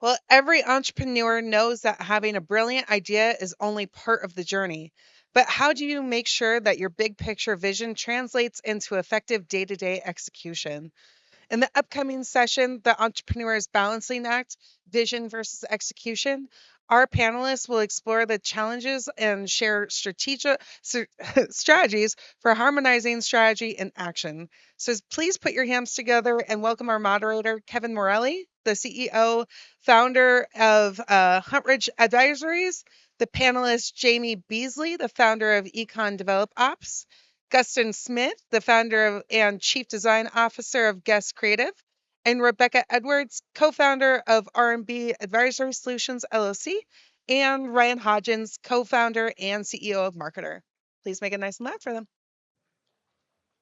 Well, every entrepreneur knows that having a brilliant idea is only part of the journey. But how do you make sure that your big picture vision translates into effective day to day execution? In the upcoming session, The Entrepreneur's Balancing Act, Vision versus Execution, our panelists will explore the challenges and share strategies for harmonizing strategy and action. So please put your hands together and welcome our moderator, Kevin Morelli, the CEO, founder of Huntward Advisories, the panelist, Jamie Beasley, the founder of Econ Dev Ops, Gustin Smith, the founder of, and chief design officer of Guest Creative, and Rebekah Edwards, co-founder of R&B Advisory Solutions LLC, and Ryan Hodgins, co-founder and CEO of Marketer. Please make it nice and loud for them.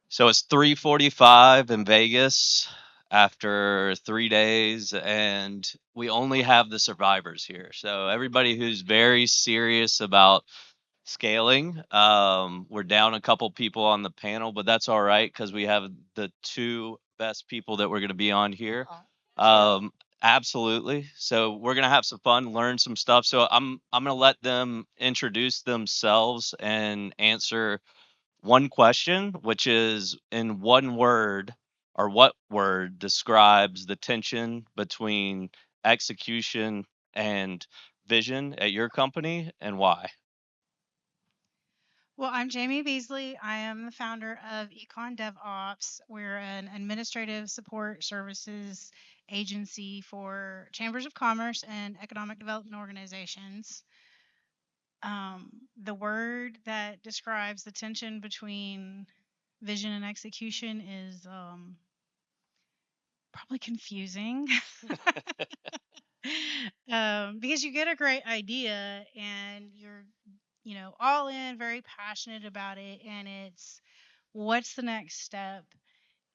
So it's 3:45 in Vegas after 3 days, and we only have the survivors here. So everybody who's very serious about scaling, we're down a couple people on the panel, but that's all right because we have the two best people that we're going to be on here. Absolutely. So we're gonna have some fun, learn some stuff. So I'm gonna let them introduce themselves and answer one question, which is in one word, or what word describes the tension between execution and vision at your company and why? Well, I'm Jamie Beasley. I am the founder of Econ Dev Ops. We're an administrative support services agency for chambers of commerce and economic development organizations. The word that describes the tension between vision and execution is probably confusing. Because you get a great idea and you're, all in, very passionate about it, and it's what's the next step?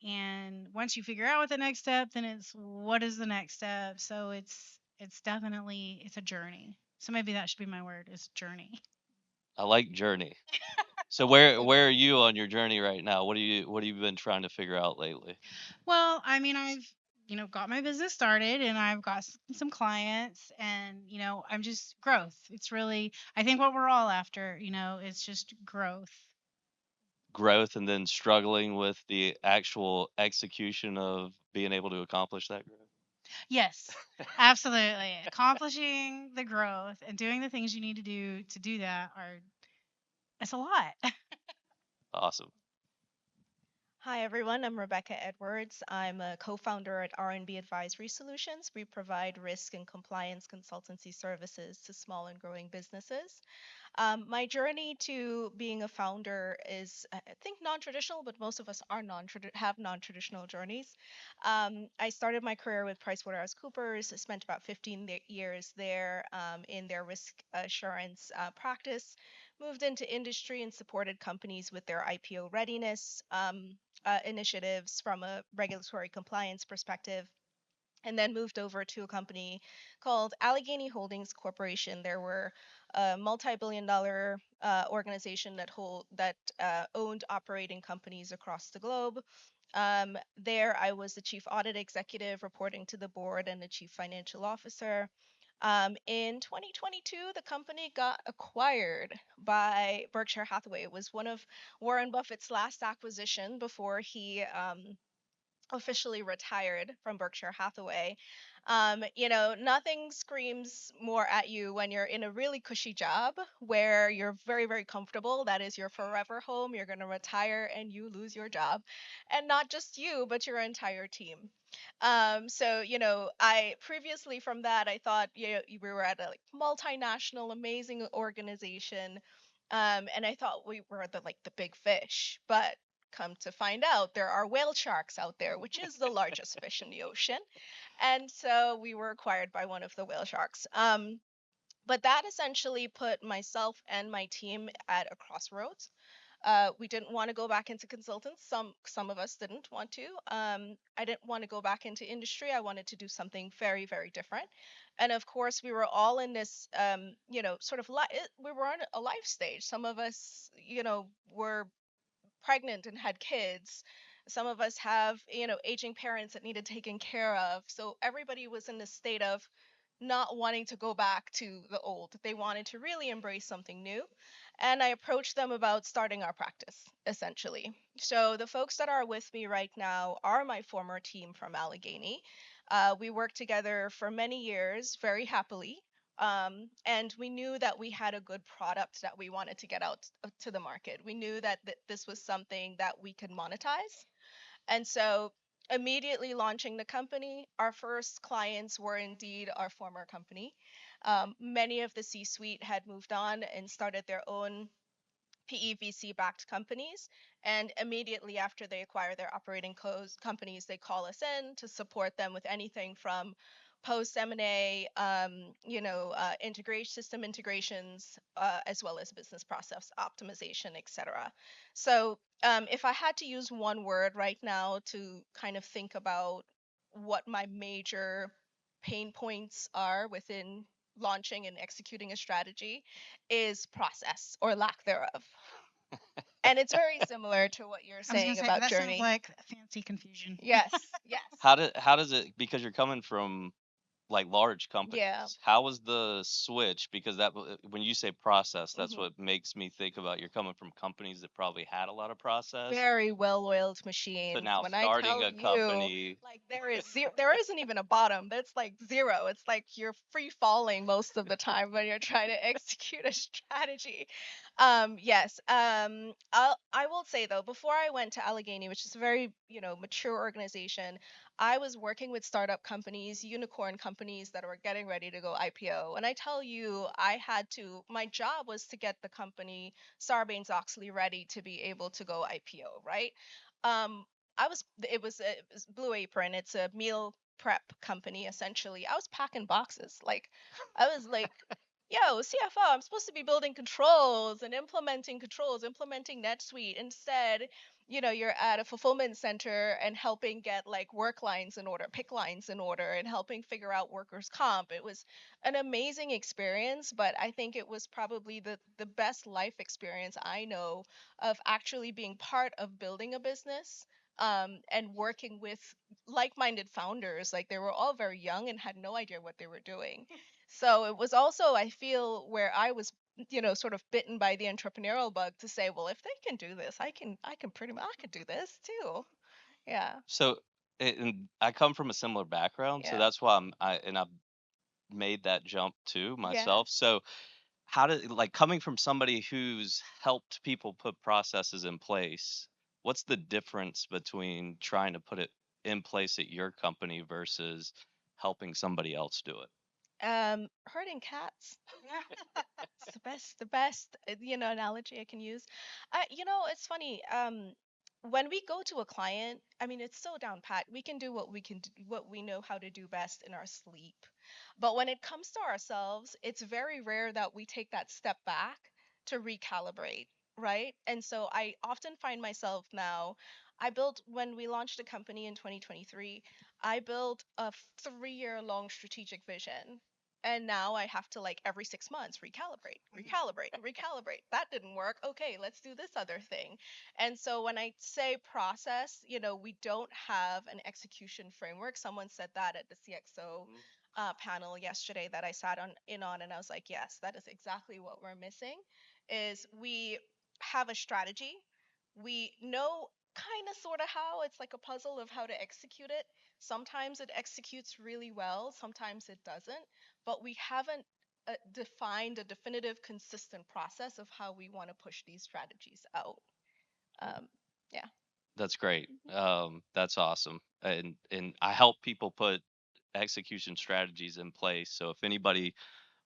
And once you figure out what the next step, then it's what is the next step? So it's definitely it's a journey. So maybe that should be my word is journey. I like journey. So where are you on your journey right now? What have you been trying to figure out lately? Well, I mean, I've got my business started and I've got some clients and I'm just growth. It's really I think what we're all after, it's just growth. Growth and then struggling with the actual execution of being able to accomplish that growth. Yes, absolutely. Accomplishing the growth and doing the things you need to do that are it's a lot. Awesome. Hi everyone, I'm Rebekah Edwards. I'm a co-founder at R&B Advisory Solutions. We provide risk and compliance consultancy services to small and growing businesses. My journey to being a founder is, I think, non-traditional, but most of us are have non-traditional journeys. I started my career with PricewaterhouseCoopers. I spent about 15 years there in their risk assurance practice. Moved into industry and supported companies with their IPO readiness initiatives from a regulatory compliance perspective, and then moved over to a company called Allegheny Holdings Corporation. There were a multi-billion-dollar organization that owned operating companies across the globe. There, I was the chief audit executive, reporting to the board, and the chief financial officer. In 2022, the company got acquired by Berkshire Hathaway. It was one of Warren Buffett's last acquisition before he officially retired from Berkshire Hathaway. Nothing screams more at you when you're in a really cushy job where you're very, very comfortable. That is your forever home. You're going to retire and you lose your job. And not just you, but your entire team. I previously from that, I thought, we were at a like multinational, amazing organization. And I thought we were the big fish, but come to find out there are whale sharks out there, which is the largest fish in the ocean. And so we were acquired by one of the whale sharks. But that essentially put myself and my team at a crossroads. We didn't want to go back into consultants. Some of us didn't want to. I didn't want to go back into industry. I wanted to do something very, very different. And of course, we were all in this, sort of we were on a life stage. Some of us, were pregnant and had kids. Some of us have, aging parents that needed taken care of. So everybody was in this state of not wanting to go back to the old. They wanted to really embrace something new. And I approached them about starting our practice, essentially. So the folks that are with me right now are my former team from Allegheny. We worked together for many years very happily. And we knew that we had a good product that we wanted to get out to the market. We knew that this was something that we could monetize. And so, immediately launching the company, our first clients were indeed our former company. Many of the C suite had moved on and started their own PEVC backed companies. And immediately after they acquire their operating companies, they call us in to support them with anything from post M&A, integration, system integrations, as well as business process optimization, etc. So if I had to use one word right now to kind of think about what my major pain points are within launching and executing a strategy, is process or lack thereof. And it's very similar to what you're I was gonna saying say about that sounds journey. like fancy confusion. Yes, yes. How does it, because you're coming from like large Yeah. companies, how was the switch? Because when you say process, that's hmm what makes me think about you're coming from companies that probably had a lot of process Very well-oiled to machines. now When I starting tell a you, company. like there isn't even a bottom. That's like zero. It's like you're free falling most of the time when you're trying to execute a strategy. Yes. I will say though, before I went to Allegheny, which is a very, mature organization, I was working with startup companies, unicorn companies that were getting ready to go IPO. And I tell you, my job was to get the company Sarbanes-Oxley ready to be able to go IPO, right? Um, it was Blue Apron. It's a meal prep company essentially. I was packing boxes. Like, I was like, yo, CFO, I'm supposed to be building controls and implementing NetSuite. Instead, you're at a fulfillment center and helping get like work lines in order, pick lines in order, and helping figure out workers' comp. It was an amazing experience, but I think it was probably the best life experience I know of actually being part of building a business, and working with like-minded founders. Like, they were all very young and had no idea what they were doing. So it was also, I feel, where I was, sort of bitten by the entrepreneurial bug to say, well, if they can do this, I can pretty much, I could do this too. Yeah. So, and I come from a similar background, so Yeah. that's why I've made that jump too Yeah. myself. So how did, like, coming from somebody who's helped people put processes in place, what's the difference between trying to put it in place at your company versus helping somebody else do it? Herding cats. It's the best, analogy I can use. It's funny. When we go to a client, I mean, it's so down pat. We can do what we know how to do best in our sleep. But when it comes to ourselves, it's very rare that we take that step back to recalibrate, right? And so I often find myself now, when we launched a company in 2023, I built a 3-year long strategic vision, and now I have to, like, every 6 months recalibrate. That didn't work. Okay, let's do this other thing. And so when I say process, we don't have an execution framework. Someone said that at the CXO panel yesterday that I sat on, and I was like, yes, that is exactly what we're missing. Is we have a strategy. We know kind of sort of how, it's like a puzzle of how to execute it. Sometimes it executes really well, sometimes it doesn't, but we haven't defined a definitive, consistent process of how we want to push these strategies out. Yeah. That's great. That's awesome. And I help people put execution strategies in place. So if anybody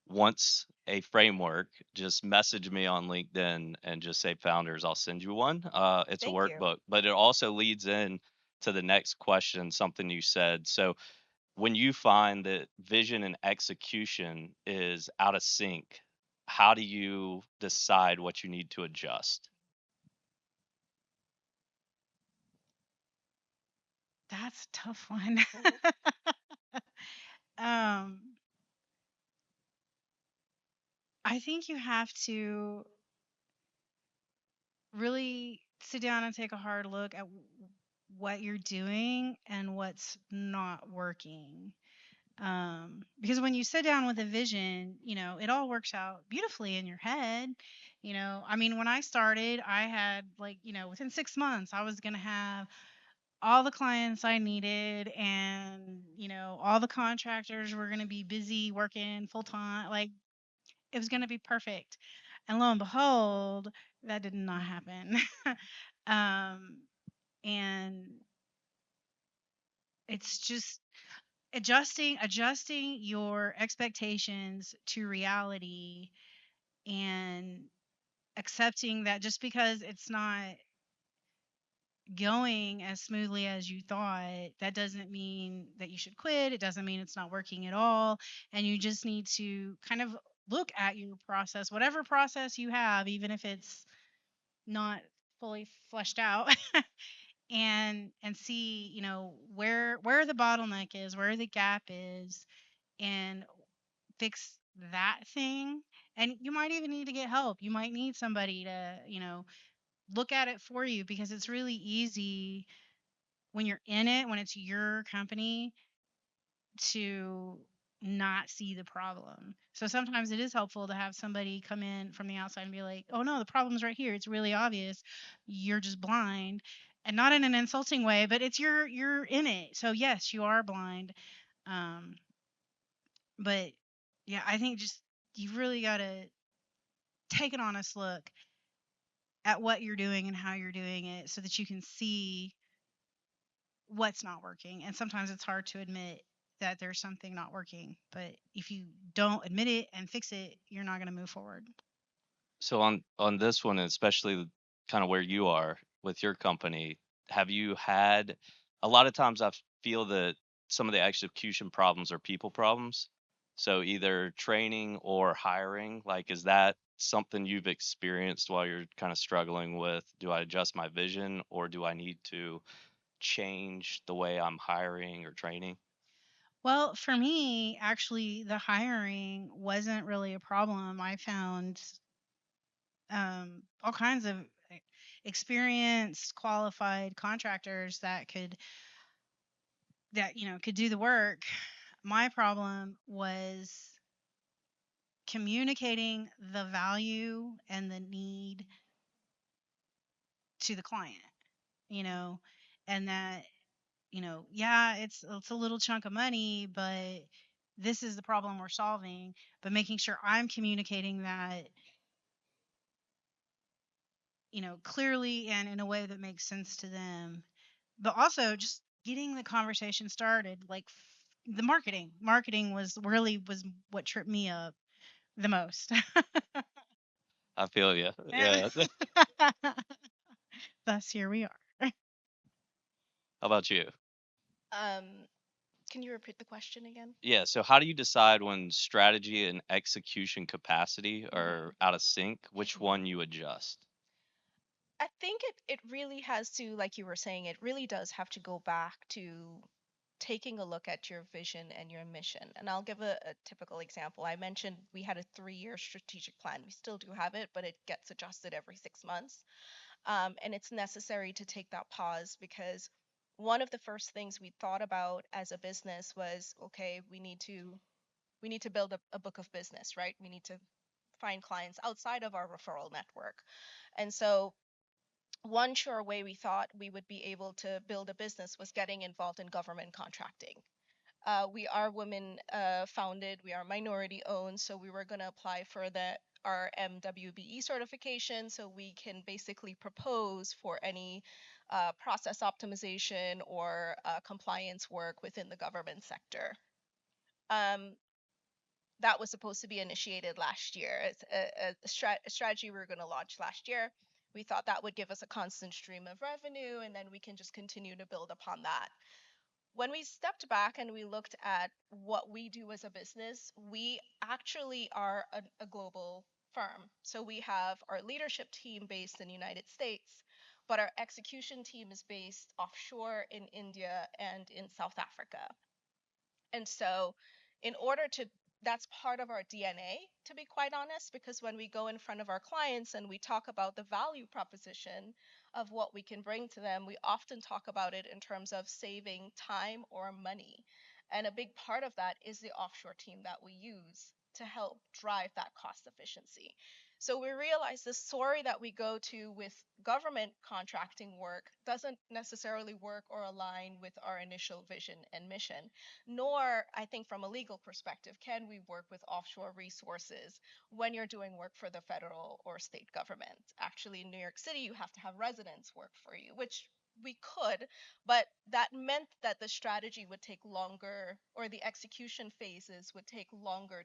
wants a framework, just message me on LinkedIn and just say founders, I'll send you one. It's a Thank you. workbook, but it also leads in to the next question, something you said. So when you find that vision and execution is out of sync, how do you decide what you need to adjust? That's a tough one. um, I think you have to really sit down and take a hard look at what you're doing and what's not working. Because when you sit down with a vision, it all works out beautifully in your head. I mean, when I started, I had like, within 6 months, I was going to have all the clients I needed, and, all the contractors were going to be busy working full time. Like, it was going to be perfect. And lo and behold, that did not happen. um, and it's just adjusting your expectations to reality, and accepting that just because it's not going as smoothly as you thought, that doesn't mean that you should quit. It doesn't mean it's not working at all. And you just need to kind of look at your process, whatever process you have, even if it's not fully fleshed out, and see, where the bottleneck is, where the gap is, and fix that thing. And you might even need to get help. You might need somebody to, look at it for you, because it's really easy when you're in it, when it's your company, to not see the problem. So sometimes it is helpful to have somebody come in from the outside and be like, "Oh no, the problem's right here. It's really obvious. You're just blind." And not in an insulting way, but it's you're in it. So yes, you are blind. Um but yeah, I think just you really got to take an honest look at what you're doing and how you're doing it, so that you can see what's not working. And sometimes it's hard to admit that there's something not working, but if you don't admit it and fix it, you're not going to move forward. So on this one, especially kind of where you are with your company, have you had a lot of times I feel that some of the execution problems are people problems. So either training or hiring, like is that something you've experienced while you're kind of struggling with, do I adjust my vision or do I need to change the way I'm hiring or training? Well, for me, actually, the hiring wasn't really a problem. I found all kinds of experienced, qualified contractors that could do the work. My problem was communicating the value and the need to the client, you know, and that, yeah, it's a little chunk of money, but this is the problem we're solving. But making sure I'm communicating that, clearly and in a way that makes sense to them. But also just getting the conversation started, like the marketing was what tripped me up the most. I feel you. And Yeah. How thus here we are. about you? Um, can you repeat the question again? Yeah, so how do you decide when strategy and execution capacity Hmm. are out of sync, which Hmm. one you adjust? I think it really has to, like you were saying, it really does have to go back to taking a look at your vision and your mission. And I'll give a typical example. I mentioned we had a 3-year strategic plan. We still do have it, but it gets adjusted every 6 months. And it's necessary to take that pause, because one of the first things we thought about as a business was, okay, we need to build a book of business, right? We need to find clients outside of our referral network. And so one sure way we thought we would be able to build a business was getting involved in government contracting. We are women founded, we are minority owned, so we were going to apply for the RMWBE certification, so we can basically propose for any process optimization or compliance work within the government sector. Um, that was supposed to be initiated last year. It's a strategy we were going to launch last year. We thought that would give us a constant stream of revenue, and then we can just continue to build upon that. When we stepped back and we looked at what we do as a business, we actually are a global firm. So we have our leadership team based in the United States, but our execution team is based offshore in India and in South Africa. And so, in order to, that's part of our DNA, to be quite honest, because when we go in front of our clients and we talk about the value proposition of what we can bring to them, we often talk about it in terms of saving time or money. And a big part of that is the offshore team that we use to help drive that cost efficiency. So we realize the story that we go to with government contracting work doesn't necessarily work or align with our initial vision and mission, nor, I think, from a legal perspective, can we work with offshore resources when you're doing work for the federal or state government. Actually, in New York City, you have to have residents work for you, which we could, but that meant that the strategy would take longer, or the execution phases would take longer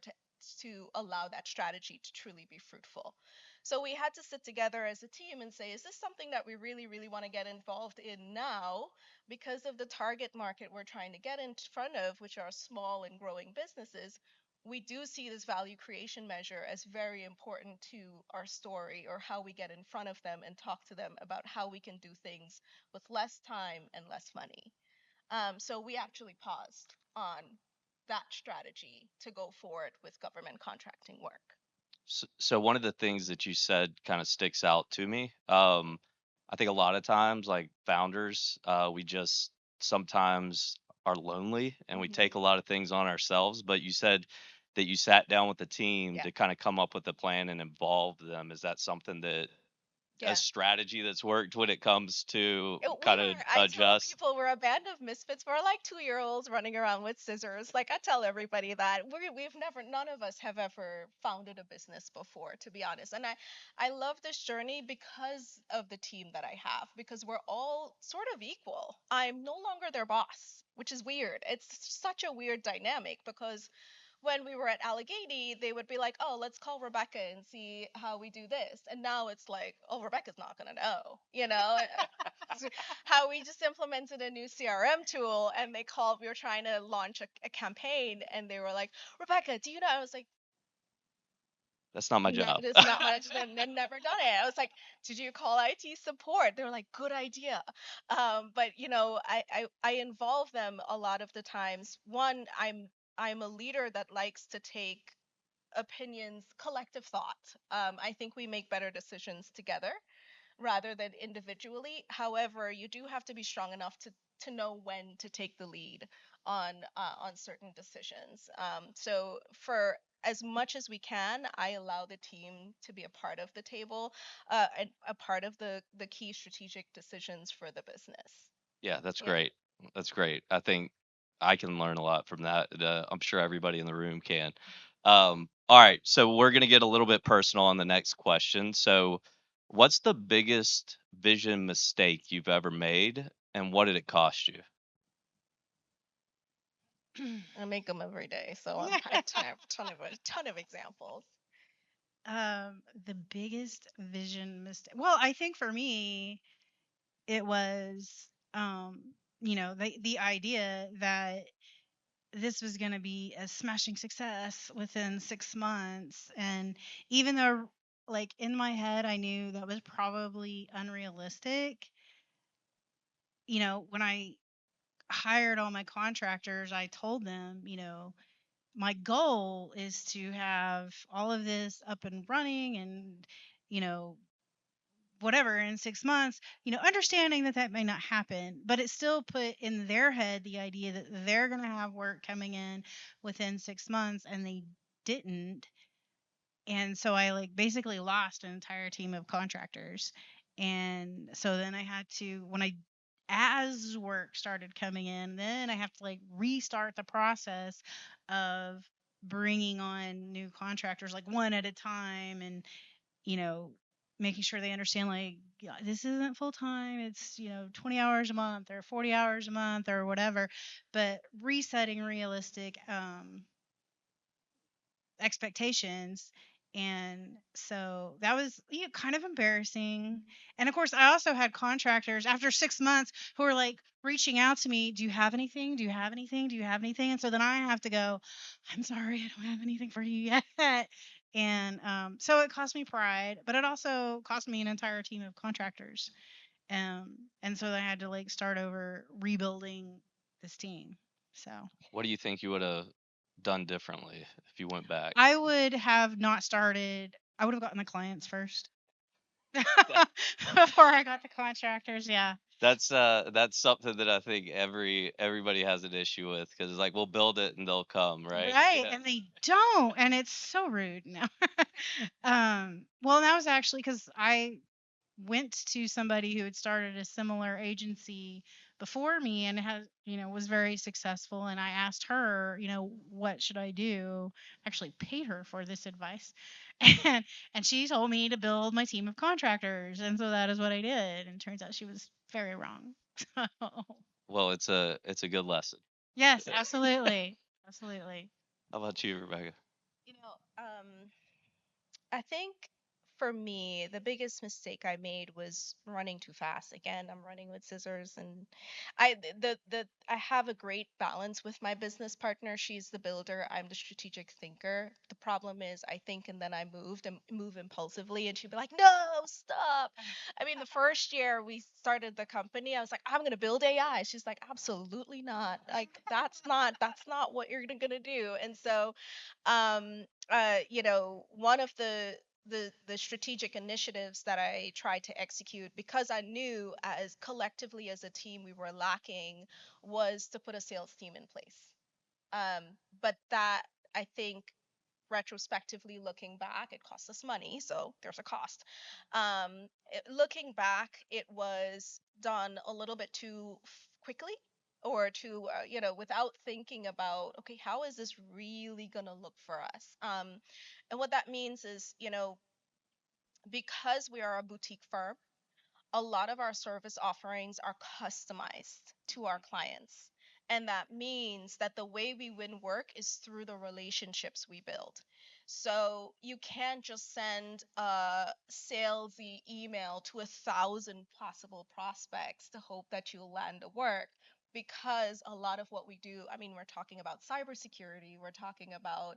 to allow that strategy to truly be fruitful. So we had to sit together as a team and say, is this something that we really, really want to get involved in now because of the target market we're trying to get in front of, which are small and growing businesses? We do see this value creation measure as very important to our story, or how we get in front of them and talk to them about how we can do things with less time and less money. So we actually paused on that strategy to go forward with government contracting work. So one of the things that you said kind of sticks out to me. I think a lot of times, like founders, we just sometimes are lonely and we take a lot of things on ourselves. But you said that you sat down with the team Yeah. to kind of come up with a plan and involve them. Is that something that a Yeah. strategy that's worked when it comes to We kind of are, I tell adjust? people we're a band of misfits. We're like 2-year-olds running around with scissors. Like, I tell everybody that we've never, none of us have ever founded a business before, to be honest. And I love this journey because of the team that I have, because we're all sort of equal. I'm no longer their boss, which is weird. It's such a weird dynamic, because when we were at Allegheny, they would be like, oh, let's call Rebekah and see how we do this. And now it's like, oh, Rebekah's not going to know, you know? How we just implemented a new CRM tool, and we were trying to launch a campaign, and they were like, Rebekah, do you know? I was like, That's not my no, job. it's not much. I've never done it. I was like, did you call IT support? They were like, good idea. But I involve them a lot of the times. One, I'm a leader that likes to take opinions, collective thought. I think we make better decisions together rather than individually. However, you do have to be strong enough to know when to take the lead on certain decisions. So for as much as we can, I allow the team to be a part of the table, and a part of the key strategic decisions for the business. Yeah, that's Yeah. great. That's great. I think I can learn a lot from that. I'm sure everybody in the room can. All right, so we're gonna get a little bit personal on the next question. So, what's the biggest vision mistake you've ever made, and what did it cost you? I make them every day, so I have a ton of examples. The biggest vision mistake. Well, I think for me, it was, the idea that this was going to be a smashing success within 6 months. And even though, like, in my head, I knew that was probably unrealistic, when I hired all my contractors, I told them, my goal is to have all of this up and running and, you know, whatever in 6 months, understanding that that may not happen, but it still put in their head the idea that they're going to have work coming in within 6 months, and they didn't. And so I like basically lost an entire team of contractors. And so then I had to, as work started coming in, then I have to like restart the process of bringing on new contractors, like one at a time, and you know, making sure they understand like, yeah, this isn't full time. It's, 20 hours a month or 40 hours a month or whatever, but resetting realistic expectations. And so that was, kind of embarrassing. And of course, I also had contractors after 6 months who were like reaching out to me, do you have anything? Do you have anything? Do you have anything? And so then I have to go, I'm sorry, I don't have anything for you yet. And so it cost me pride, but it also cost me an entire team of contractors. And so I had to like start over rebuilding this team. So What do you think you would have done differently if you went back? I would have not started. I would have gotten the clients first before I got the contractors. Yeah. that's something that I think everybody has an issue with because it's like we'll build it and they'll come, right? Right, Yeah. and they don't, and it's so rude. No. Well, that was actually because I went to somebody who had started a similar agency before me and had, was very successful. And I asked her, what should I do? Actually paid her for this advice. And she told me to build my team of contractors. And so that is what I did. And turns out she was very wrong. So Well, it's a good lesson. yes, absolutely. Absolutely. How about you, Rebecca? You know, I think for me, the biggest mistake I made was running too fast. Again, I'm running with scissors, and I have a great balance with my business partner. She's the builder, I'm the strategic thinker. The problem is I think and then I move impulsively, and she'd be like, "No, stop." I mean, the first year we started the company, I was like, "I'm going to build AI." She's like, "Absolutely not. Like that's not what you're going to do." And so one of the strategic initiatives that I tried to execute because I knew as collectively as a team we were lacking was to put a sales team in place. But that I think retrospectively looking back, it cost us money, so there's a cost. Looking back, it was done a little bit too quickly or too, without thinking about, okay, how is this really going to look for us? And what that means is, because we are a boutique firm, a lot of our service offerings are customized to our clients. And that means that the way we win work is through the relationships we build. So you can't just send a salesy email to 1,000 possible prospects to hope that you'll land a work, because a lot of what we do, I mean, we're talking about cybersecurity, we're talking about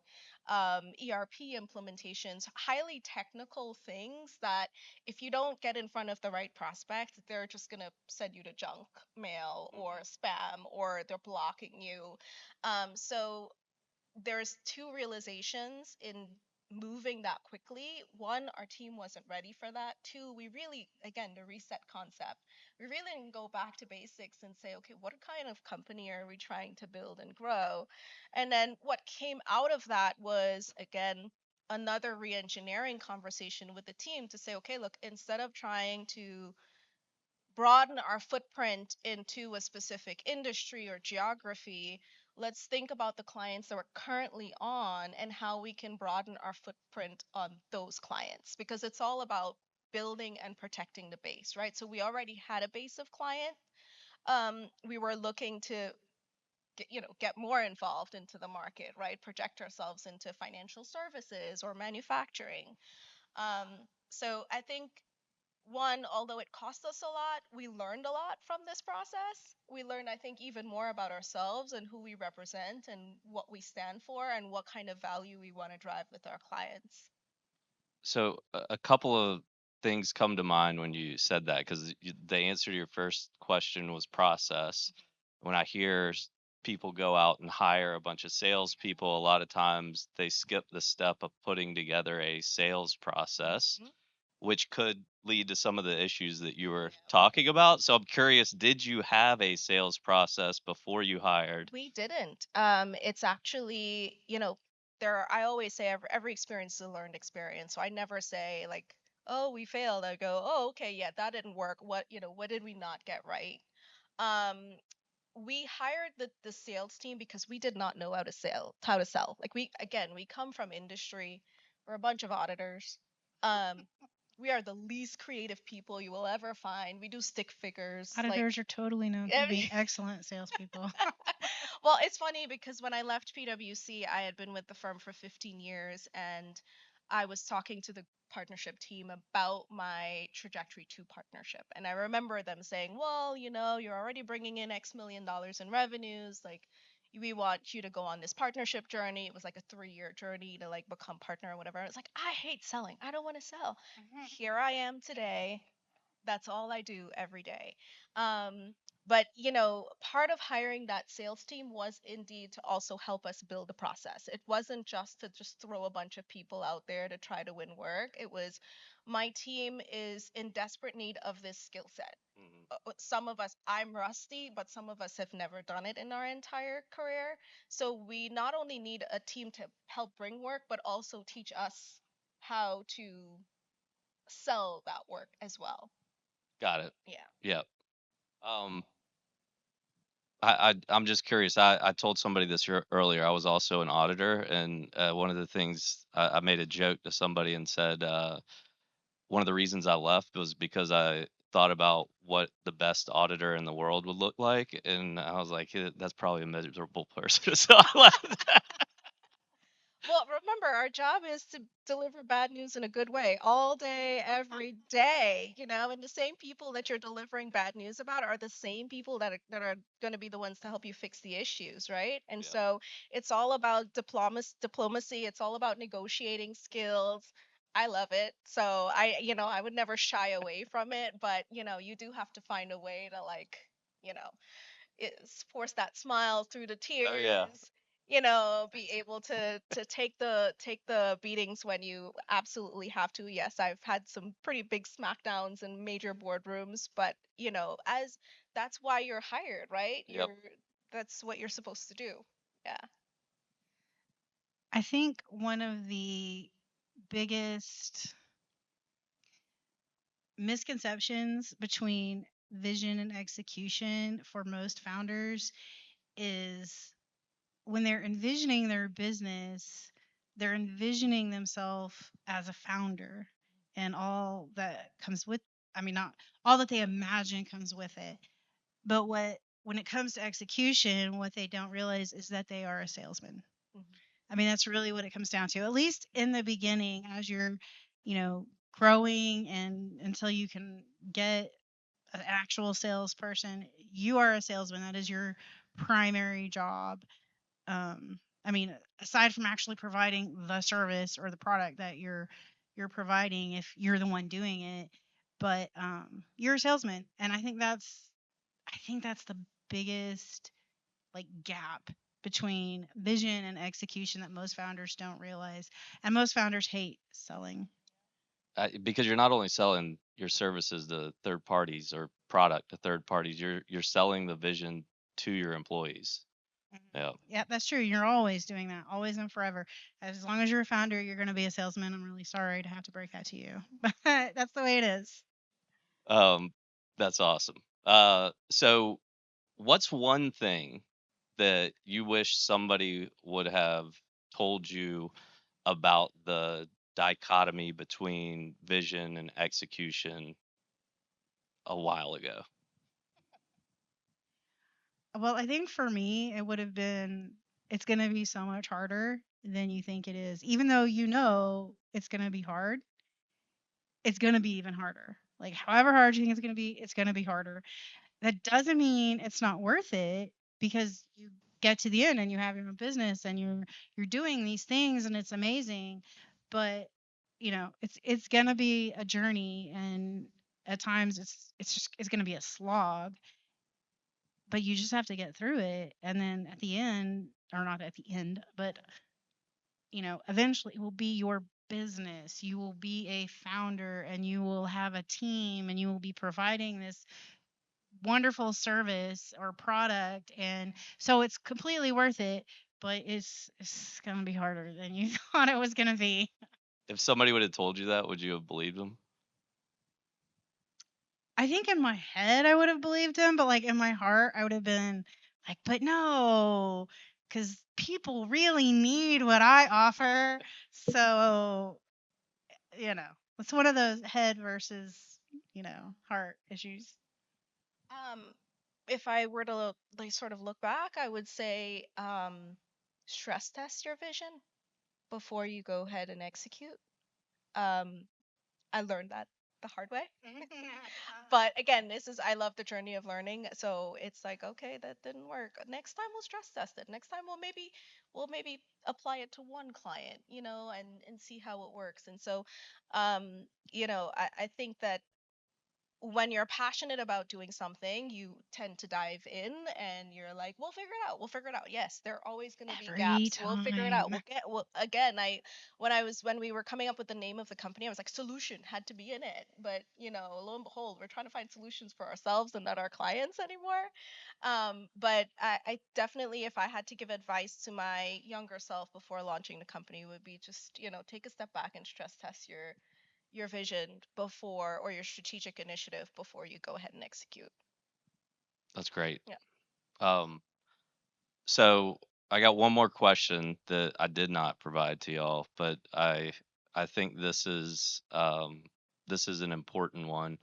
ERP implementations, highly technical things that if you don't get in front of the right prospect, they're just going to send you to junk mail or spam, or they're blocking you. So there's two realizations in moving that quickly. One, our team wasn't ready for that. Two, we really, again, the reset concept, we really didn't go back to basics and say, okay, what kind of company are we trying to build and grow? And then what came out of that was, again, another re-engineering conversation with the team to say, okay, look, instead of trying to broaden our footprint into a specific industry or geography, let's think about the clients that we're currently on and how we can broaden our footprint on those clients, because it's all about building and protecting the base, right? So we already had a base of client. We were looking to get more involved into the market, right? Project ourselves into financial services or manufacturing. Um, so I think one, although it cost us a lot, we learned a lot from this process. We learned, I think, even more about ourselves and who we represent and what we stand for and what kind of value we want to drive with our clients. So a couple of things come to mind when you said that because the answer to your first question was process. When I hear people go out and hire a bunch of salespeople, a lot of times they skip the step of putting together a sales process, Mhm. which could lead to some of the issues that you were Yeah. talking about. So I'm curious, did you have a sales process before you hired? We didn't. It's actually, I always say every experience is a learned experience. So I never say like, oh, we failed. I go, oh, okay, yeah, that didn't work. What did we not get right? Um, we hired the sales team because we did not know how to sell. Like, we come from industry. We're a bunch of auditors. um we are the least creative people you will ever find. We do stick figures, like, Auditors are totally known for being excellent salespeople. well, it's funny because when I left PwC, I had been with the firm for 15 years, and I was talking to the partnership team about my trajectory to partnership. And I remember them saying, well, you're already bringing in X million dollars in revenues. Like, we want you to go on this partnership journey. It was like a 3-year journey to like become partner or whatever. And it's like, I hate selling. I don't want to sell. Here I am today. That's all I do every day. But part of hiring that sales team was indeed to also help us build the process. It wasn't just to just throw a bunch of people out there to try to win work. It was, my team is in desperate need of this skill set. Mhm. Some of us, I'm rusty, but some of us have never done it in our entire career. So we not only need a team to help bring work, but also teach us how to sell that work as well. Got it. Yeah. Yeah. Um, I'm just curious. I told somebody this earlier. I was also an auditor, and one of the things I made a joke to somebody and said one of the reasons I left was because I thought about what the best auditor in the world would look like, and I was like, That's probably a miserable person." So I left. Well, remember, our job is to deliver bad news in a good way all day, every day, and the same people that you're delivering bad news about are the same people that are going to be the ones to help you fix the issues, right? And Yeah. so it's all about diplomacy, it's all about negotiating skills. I love it. So I would never shy away from it, but you do have to find a way to force that smile through the Oh yeah. tears, be able to take the beatings when you absolutely have to. Yes, I've had some pretty big smackdowns in major boardrooms, but as that's why you're hired, right? Yep. That's what you're supposed to do. Yeah. I think one of the biggest misconceptions between vision and execution for most founders is when they're envisioning their business, they're envisioning themselves as a founder and all that comes with, I mean, not all that they imagine comes with it. But when it comes to execution, what they don't realize is that they are a salesman. Mhm. I mean, that's really what it comes down to, at least in the beginning, as you're, growing and until you can get an actual salesperson, you are a salesman. That is your primary job. I mean, aside from actually providing the service or the product that you're providing, if you're the one doing it, but you're a salesman, and I think that's the biggest like gap between vision and execution that most founders don't realize, and most founders hate selling. Because you're not only selling your services to third parties or product to third parties, you're selling the vision to your employees. Mhm. Yeah. Yeah, that's true. You're always doing that, always and forever. As long as you're a founder, you're going to be a salesman. I'm really sorry to have to break that to you, but that's the way it is. Um, that's awesome. So what's one thing that you wish somebody would have told you about the dichotomy between vision and execution a while ago? Well, I think for me, it would have been it's going to be so much harder than you think it is. Even though it's going to be hard, it's going to be even harder. Like, however hard you think it's going to be harder. That doesn't mean it's not worth it, because you get to the end and you have your own business and you're doing these things and it's amazing. But, it's going to be a journey, and at times it's going to be a slog, but you just have to get through it, and then at the end, or not at the end, but eventually it will be your business. You will be a founder and you will have a team and you will be providing this wonderful service or product, and so it's completely worth it, but it's going to be harder than you thought it was going to be. If somebody would have told you that, would you have believed them? I think in my head I would have believed him, but like in my heart I would have been like, but no, because people really need what I offer. So, it's one of those head versus, heart issues. Um, if I were to like sort of look back, I would say stress test your vision before you go ahead and execute. Um, I learned that the hard way. But again, I love the journey of learning. So it's like, okay, that didn't work. Next time we'll stress test it. Next time we'll maybe apply it to one client, and see how it works. And so, I think that when you're passionate about doing something, you tend to dive in and you're like, we'll figure it out. We'll figure it out. Yes, there are always going to be Every gaps. We'll figure it out. time. Well, again, when we were coming up with the name of the company, I was like, solution had to be in it. But, lo and behold, we're trying to find solutions for ourselves and not our clients anymore. But I definitely, if I had to give advice to my younger self before launching the company, would be just, take a step back and stress test your vision before, or your strategic initiative before you go ahead and execute. That's great. Yeah. Um, so I got one more question that I did not provide to y'all, but I think this is an important one.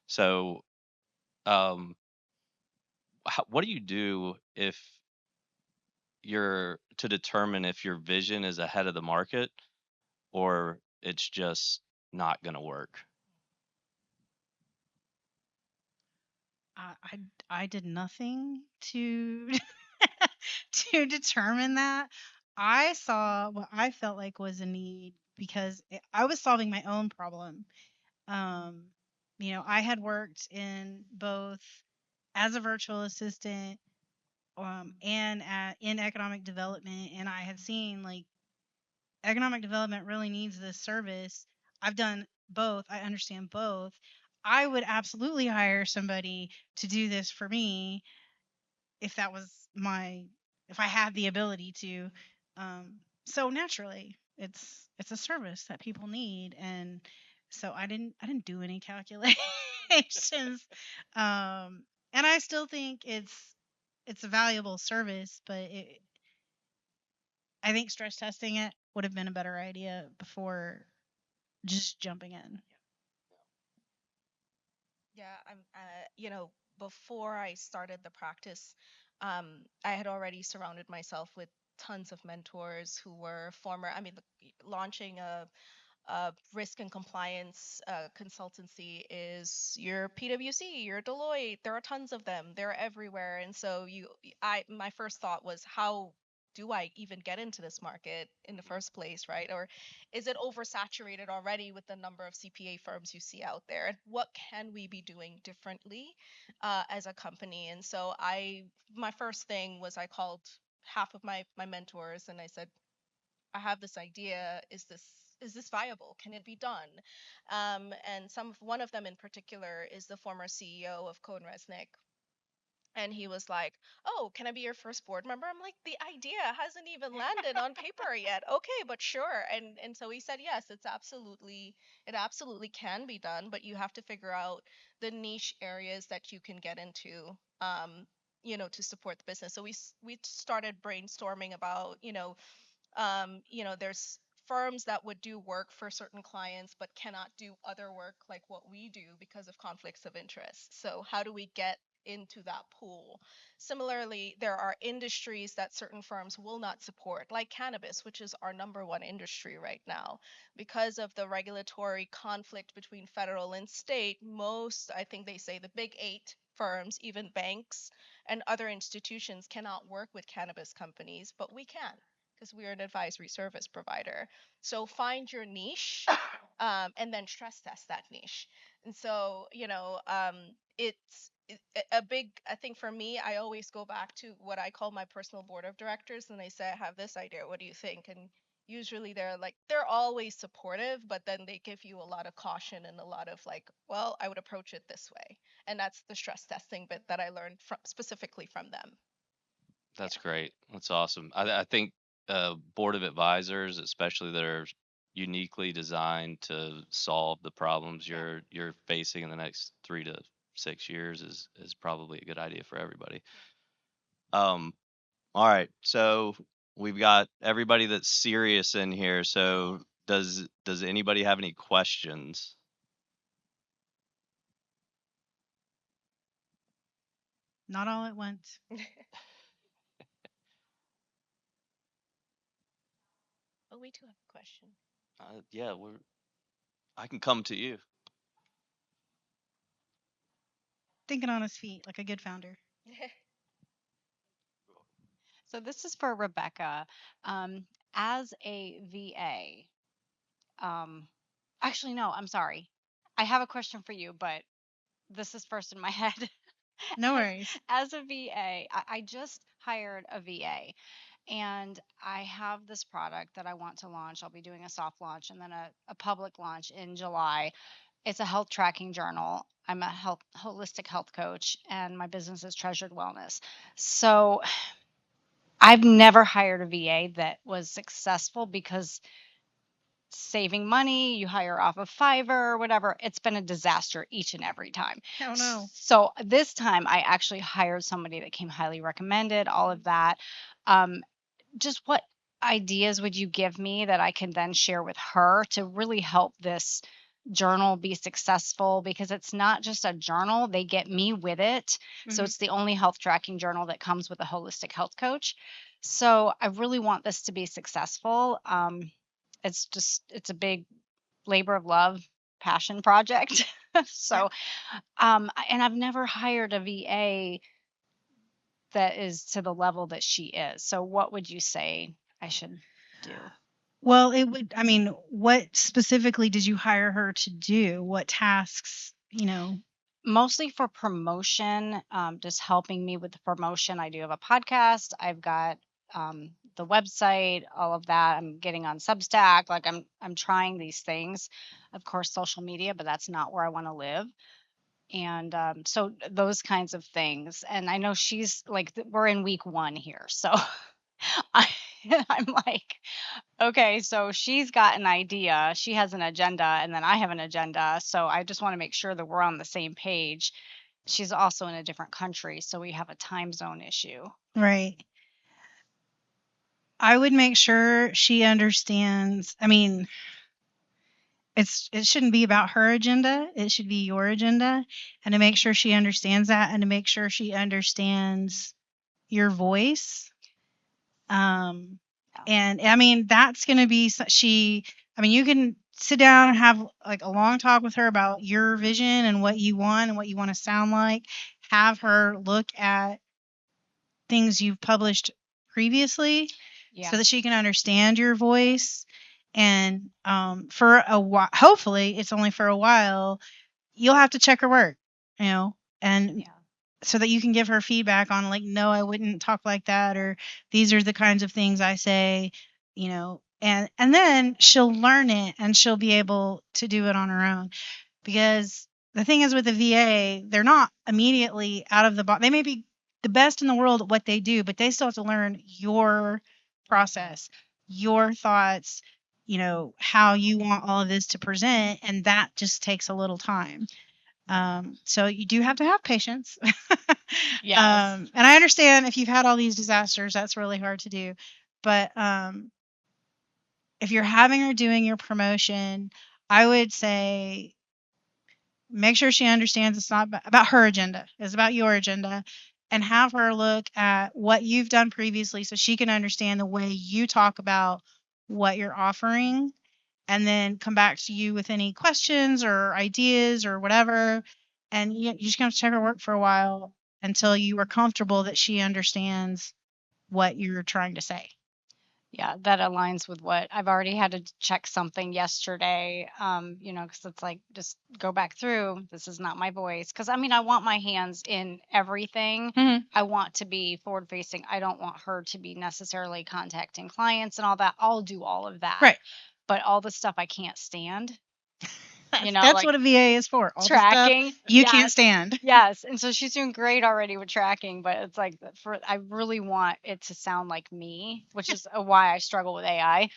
So what do you do if you're to determine if your vision is ahead of the market or it's just not going to work? I did nothing to to determine that. I saw what I felt like was a need because I was solving my own problem. Um, I had worked in both as a virtual assistant and in economic development, and I had seen like economic development really needs this service. I've done both. I understand both. I would absolutely hire somebody to do this for me if that was my if I had the ability to. So naturally, it's a service that people need, and so I didn't do any calculations, and I still think it's a valuable service, but I think stress testing it would have been a better idea before just jumping in. Yeah, before I started the practice, I had already surrounded myself with tons of mentors who were former, launching a risk and compliance consultancy is your PwC, your Deloitte. There are tons of them. They're everywhere. And so my first thought was, how do I even get into this market in the first place, right? Or is it oversaturated already with the number of CPA firms you see out there? And what can we be doing differently as a company? And so my first thing was I called half of my mentors and I said, I have this idea. Is this viable? Can it be done? And one of them in particular is the former CEO of Cohn Resnick. And he was like, "Oh, can I be your first board member?" I'm like, "The idea hasn't even landed on paper yet." "Okay, but sure." And so he said, "Yes, it absolutely can be done, but you have to figure out the niche areas that you can get into, to support the business." So we started brainstorming about, there's firms that would do work for certain clients but cannot do other work like what we do because of conflicts of interest. So, how do we get into that pool? Similarly, there are industries that certain firms will not support, like cannabis, which is our number one industry right now. Because of the regulatory conflict between federal and state, I think they say the big eight firms, even banks and other institutions, cannot work with cannabis companies, but we can because we are an advisory service provider. So find your niche, and then stress test that niche. And so, it's a big, I think for me, I always go back to what I call my personal board of directors and they say, I have this idea. What do you think? And usually they're always supportive, but then they give you a lot of caution and a lot of like, well, I would approach it this way. And that's the stress testing bit that I learned specifically from them. That's Yeah. great. That's awesome. I think board of advisors, especially that are uniquely designed to solve the problems Yeah. you're facing in the next 3 to 6 years, is probably a good idea for everybody. Um, all right. So we've got everybody that's serious in here. So does anybody have any questions? Not all at once. Oh, we do have a question. Yeah, I can come to you. Thinking on his feet like a good founder. So this is for Rebekah. As a VA, actually, no, I'm sorry. I have a question for you, but this is first in my head. No worries. As a VA, I just hired a VA, and I have this product that I want to launch. I'll be doing a soft launch and then a public launch in July. It's a health tracking journal. I'm a holistic health coach, and my business is Treasured Wellness. So I've never hired a VA that was successful because saving money, you hire off of Fiverr or whatever, it's been a disaster each and every time. Oh no. So this time I actually hired somebody that came highly recommended, all of that. Um, just what ideas would you give me that I can then share with her to really help this journal be successful? Because it's not just a journal, they get me with it. So Mhm. it's the only health tracking journal that comes with a holistic health coach. So I really want this to be successful. It's a big labor of love, passion project. So and I've never hired a VA that is to the level that she is. So what would you say I should do? Well, I mean, what specifically did you hire her to do? What tasks, Mostly for promotion, just helping me with the promotion. I do have a podcast. I've got the website, all of that. I'm getting on Substack. Like I'm trying these things. Of course, social media, but that's not where I want to live. And so those kinds of things. And I know she's like, we're in week 1 here. So I, I'm like, okay, so she's got an idea, she has an agenda, and then I have an agenda. So I just want to make sure that we're on the same page. She's also in a different country, so we have a time zone issue. right. I would make sure she understands. I mean, it shouldn't be about her agenda. It should be your agenda, and to make sure she understands that, and to make sure she understands your voice. Yeah. And I mean, that's going to be I mean, you can sit down and have like a long talk with her about your vision and what you want and what you want to sound like. Have her look at things you've published previously Yeah. so that she can understand your voice. And for a while, hopefully it's only for a while, you'll have to check her work, and Yeah. so that you can give her feedback on like, no, I wouldn't talk like that, or these are the kinds of things I say, and then she'll learn it and she'll be able to do it on her own. Because the thing is with the VA, they're not immediately out of the box. They may be the best in the world at what they do, but they still have to learn your process, your thoughts, how you want all of this to present, and that just takes a little time. So you do have to have patience. Yes. And I understand if you've had all these disasters, that's really hard to do. But if you're having her doing your promotion, I would say make sure she understands it's not about her agenda, it's about your agenda, and have her look at what you've done previously so she can understand the way you talk about what you're offering, and then come back to you with any questions or ideas or whatever. And you just have to check her work for a while until you are comfortable that she understands what you're trying to say. Yeah, that aligns with what I've already had to check something yesterday. Because it's like just go back through. This is not my voice. Because I mean, I want my hands in everything. Mhm. I want to be forward facing. I don't want her to be necessarily contacting clients and all that. I'll do all of that. Right. But all the stuff I can't stand, That's like what a VA is for. All the stuff tracking. you can't Yes. stand. Yes. And so she's doing great already with tracking, but it's like I really want it to sound like me, which is why I struggle with AI.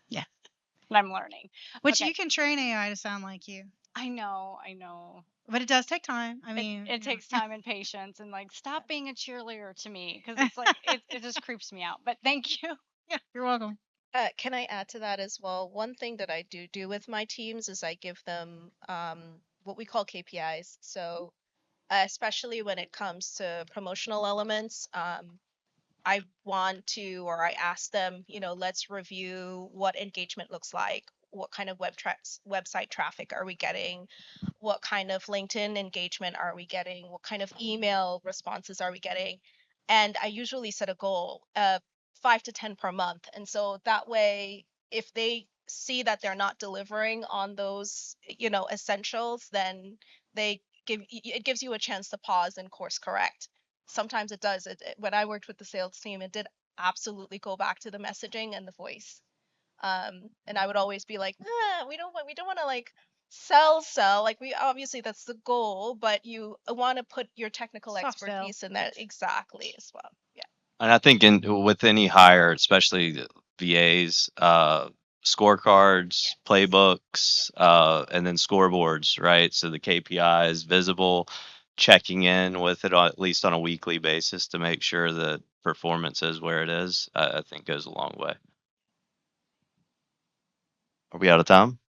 Yeah. And I'm learning. Which Okay. you can train AI to sound like you. I know. But it does take time. I It mean, it takes time and patience and like stop being a cheerleader to me because it's like it just creeps me out. But thank you. Yeah, you're welcome. Can I add to that as well? One thing that I do with my teams is I give them what we call KPIs. So, especially when it comes to promotional elements, I want to, or I ask them, let's review what engagement looks like. What kind of website traffic are we getting? What kind of LinkedIn engagement are we getting? What kind of email responses are we getting? And I usually set a goal of 5 to 10 per month. And so that way, if they see that they're not delivering on those, essentials, then they it gives you a chance to pause and course correct. Sometimes it does. When I worked with the sales team, it did absolutely go back to the messaging and the voice. And I would always be like, we don't want to like sell. Like, we obviously, that's the goal, but you want to put your technical Soft sell. expertise in that exactly as well. Yeah. And I think with any hire, especially the VAs, scorecards, playbooks, and then scoreboards, right? So the KPI is visible, checking in with it at least on a weekly basis to make sure that performance is where it is, I think goes a long way. Are we out of time?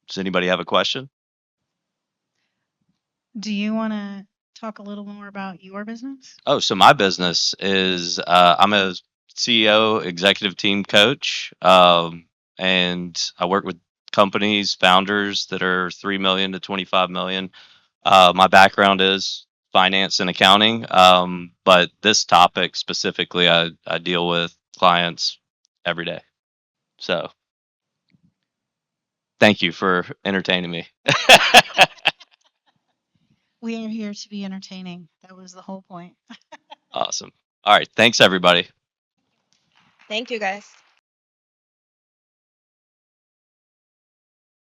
Does anybody have a question? Do you want to talk a little more about your business? Oh, so my business is I'm a CEO, executive team coach, and I work with companies, founders that are 3 million to 25 million. My background is finance and accounting, but this topic specifically, I deal with clients every day. So thank you for entertaining me. We are here to be entertaining. That was the whole point. Awesome. All right. Thanks, everybody. Thank you, guys.